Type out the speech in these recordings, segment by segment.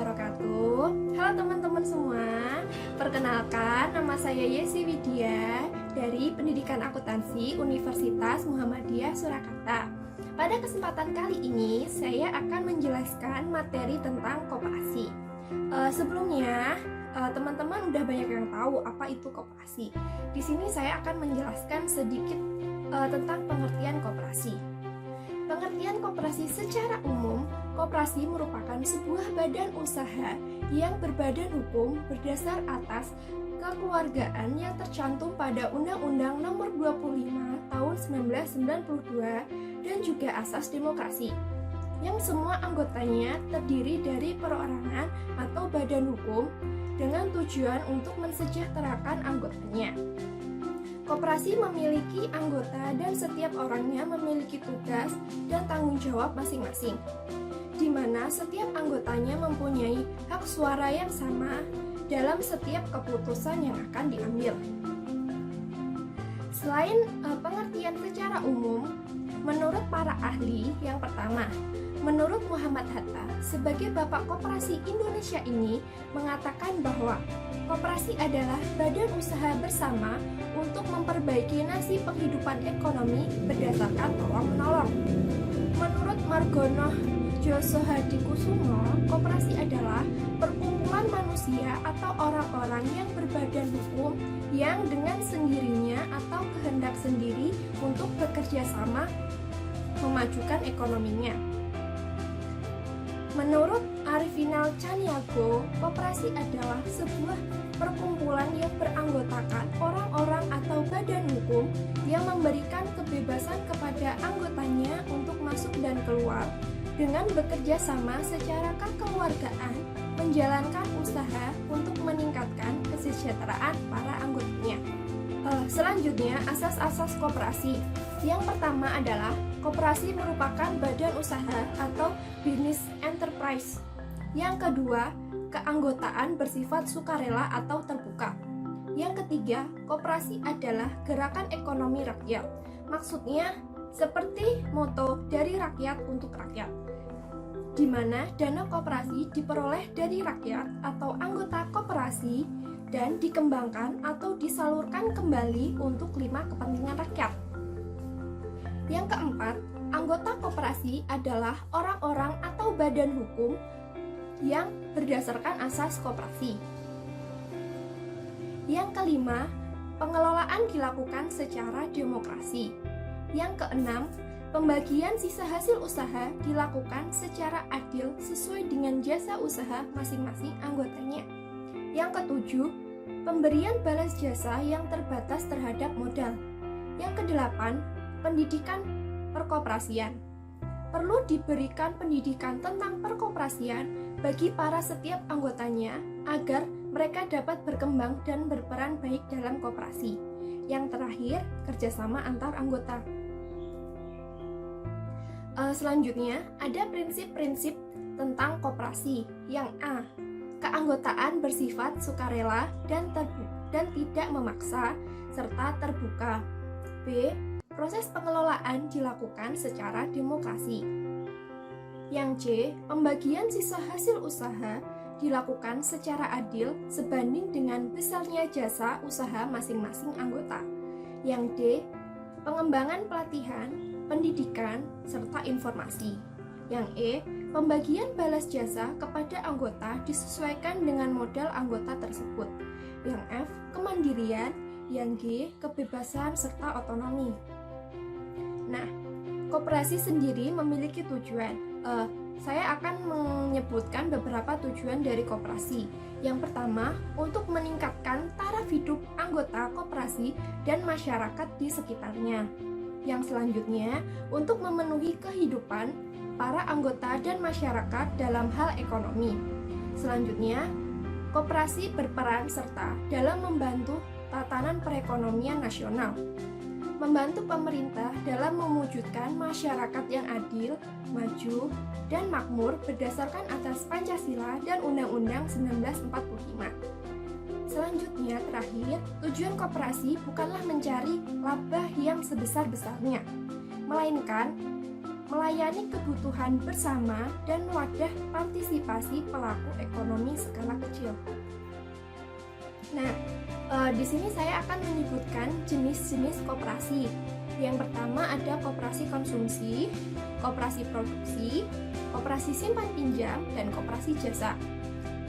wabarakatuh. Halo teman-teman semua. Perkenalkan, nama saya Yesi Widya dari Pendidikan Akuntansi Universitas Muhammadiyah Surakarta. Pada kesempatan kali ini, saya akan menjelaskan materi tentang koperasi. Sebelumnya, teman-teman udah banyak yang tahu apa itu koperasi. Di sini saya akan menjelaskan sedikit tentang pengertian koperasi. Pengertian koperasi secara umum, koperasi merupakan sebuah badan usaha yang berbadan hukum berdasar atas kekeluargaan yang tercantum pada Undang-Undang Nomor 25 Tahun 1992 dan juga Asas Demokrasi, yang semua anggotanya terdiri dari perorangan atau badan hukum dengan tujuan untuk mensejahterakan anggotanya. Koperasi memiliki anggota dan setiap orangnya memiliki tugas dan tanggung jawab masing-masing, di mana setiap anggotanya mempunyai hak suara yang sama dalam setiap keputusan yang akan diambil. Selain pengertian secara umum, menurut para ahli, yang pertama, menurut Muhammad Hatta sebagai Bapak Koperasi Indonesia ini mengatakan bahwa koperasi adalah badan usaha bersama untuk memperbaiki nasib penghidupan ekonomi berdasarkan tolong-menolong. Menurut Margono Josohadikusumo, koperasi adalah perkumpulan manusia atau orang-orang yang berbadan hukum yang dengan sendirinya atau kehendak sendiri untuk bekerja sama memajukan ekonominya. Menurut Arifinal Caniago, koperasi adalah sebuah perkumpulan yang beranggotakan orang-orang atau badan hukum yang memberikan kebebasan kepada anggotanya untuk masuk dan keluar dengan bekerja sama secara kekeluargaan, menjalankan usaha untuk meningkatkan kesejahteraan para anggotanya. Selanjutnya, asas-asas koperasi. Yang pertama adalah koperasi merupakan badan usaha atau business enterprise. Yang kedua, keanggotaan bersifat sukarela atau terbuka. Yang ketiga, koperasi adalah gerakan ekonomi rakyat. Maksudnya seperti moto dari rakyat untuk rakyat, di mana dana koperasi diperoleh dari rakyat atau anggota koperasi dan dikembangkan atau disalurkan kembali untuk 5 kepentingan rakyat. Yang keempat, anggota koperasi adalah orang-orang atau badan hukum yang berdasarkan asas koperasi. Yang kelima, pengelolaan dilakukan secara demokrasi. Yang keenam, pembagian sisa hasil usaha dilakukan secara adil sesuai dengan jasa usaha masing-masing anggotanya. Yang ketujuh, pemberian balas jasa yang terbatas terhadap modal. Yang kedelapan, pendidikan perkoperasian. Perlu diberikan pendidikan tentang perkoperasian bagi para setiap anggotanya agar mereka dapat berkembang dan berperan baik dalam koperasi. Yang terakhir, kerjasama antar anggota. Selanjutnya, ada prinsip-prinsip tentang koperasi. Yang A, keanggotaan bersifat sukarela dan tidak memaksa serta terbuka. B, proses pengelolaan dilakukan secara demokrasi. Yang C, pembagian sisa hasil usaha dilakukan secara adil sebanding dengan besarnya jasa usaha masing-masing anggota. Yang D, pengembangan pelatihan, pendidikan, serta informasi. Yang E, pembagian balas jasa kepada anggota disesuaikan dengan modal anggota tersebut. Yang F, kemandirian. Yang G, kebebasan serta otonomi. Nah, koperasi sendiri memiliki tujuan. Saya akan menyebutkan beberapa tujuan dari koperasi. Yang pertama, untuk meningkatkan taraf hidup anggota koperasi dan masyarakat di sekitarnya. Yang selanjutnya, untuk memenuhi kehidupan para anggota dan masyarakat dalam hal ekonomi. Selanjutnya, koperasi berperan serta dalam membantu tatanan perekonomian nasional, membantu pemerintah dalam mewujudkan masyarakat yang adil, maju, dan makmur berdasarkan atas Pancasila dan Undang-Undang 1945. Selanjutnya, terakhir, tujuan koperasi bukanlah mencari laba yang sebesar-besarnya, melainkan melayani kebutuhan bersama, dan wadah partisipasi pelaku ekonomi skala kecil. Nah, di sini saya akan menyebutkan jenis-jenis koperasi. Yang pertama ada koperasi konsumsi, koperasi produksi, koperasi simpan pinjam, dan koperasi jasa.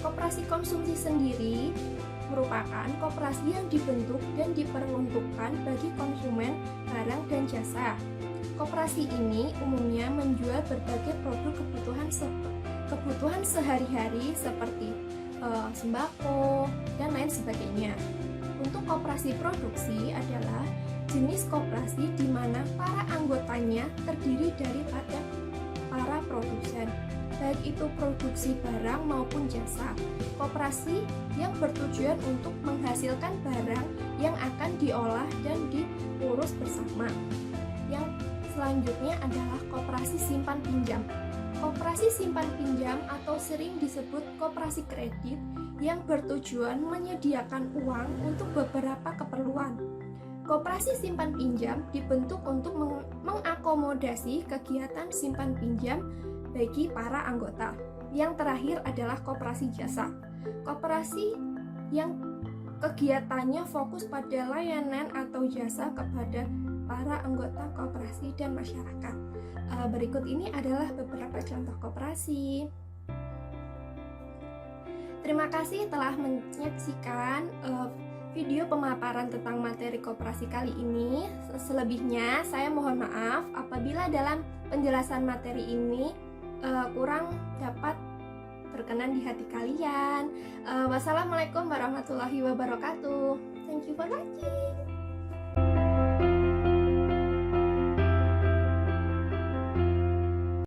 Koperasi konsumsi sendiri merupakan koperasi yang dibentuk dan diperuntukkan bagi konsumen barang dan jasa. Koperasi ini umumnya menjual berbagai produk kebutuhan sehari-hari seperti sembako dan lain sebagainya. Untuk koperasi produksi adalah jenis koperasi di mana para anggotanya terdiri daripada para produsen, baik itu produksi barang maupun jasa. Koperasi yang bertujuan untuk menghasilkan barang yang akan diolah dan diurus bersama. Yang selanjutnya adalah koperasi simpan pinjam. Koperasi simpan pinjam atau sering disebut koperasi kredit yang bertujuan menyediakan uang untuk beberapa keperluan. Koperasi simpan pinjam dibentuk untuk mengakomodasi kegiatan simpan pinjam bagi para anggota. Yang terakhir adalah koperasi jasa. Koperasi yang kegiatannya fokus pada layanan atau jasa kepada para anggota koperasi dan masyarakat. Berikut ini adalah beberapa contoh koperasi. Terima kasih telah menyaksikan video pemaparan tentang materi koperasi kali ini. Selebihnya saya mohon maaf apabila dalam penjelasan materi ini kurang dapat berkenan di hati kalian. Wassalamualaikum warahmatullahi wabarakatuh. Thank you for watching.